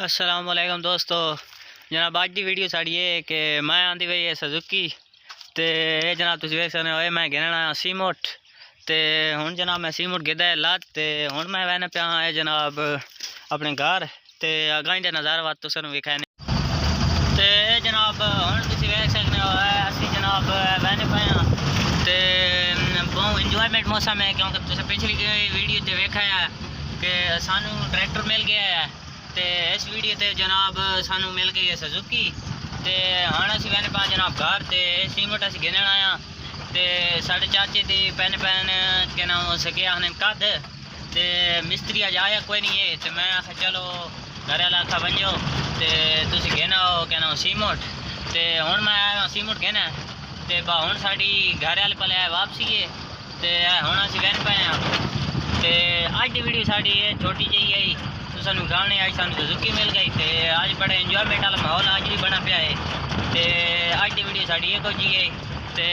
अस्सलाम वालेकुम दोस्तों। जनाब अज की वीडियो साड़ी है कि मैं आंदी हुई है सुजुकी ते जनाब तुम वेख सकते हो मैं गिनना सीमोट ते हुण जनाब मैं सीमोट गिदा है लात ते हुण मैं वैन पिया है जनाब अपने घर ते अगां दे नज़ारा वात तुसां नूं विखाने ते जनाब हुण तुसीं वेख सकते हो असीं जनाब वैन पाए ते बहुत इंजॉयमेंट मौसम है क्योंकि तुसें पिछली वीडियो ते वेखा है कि सानू ट्रैक्टर मिल गया है ते इस वीडियो ते जनाब सानू मिल गई है सुजुकी ते हुण असीं वैन पा जनाब घर ते सीमट असीं गिनण आया ते साढ़े चाचे दी पैन के नाम सके आखने कद ते मिस्त्री अज आया कोई नहीं है ते मैं आखा चलो घर आला आखा बनो ते तुसीं गिना के नाम सीमट ते हुण मैं आया सीमट गिना ते बा हुण साडी घर आले पले वापसी है ते हुण असीं वैन पाए ते अज दी वीडियो साडी छोटी जी है सानू गाने आज सानू सुजुकी मिल गई ते आज बड़ा इंजॉयमेंट वाला माहौल आज भी बना पिया है ते अज दी वीडियो साड़ी ये कुछ ही है ते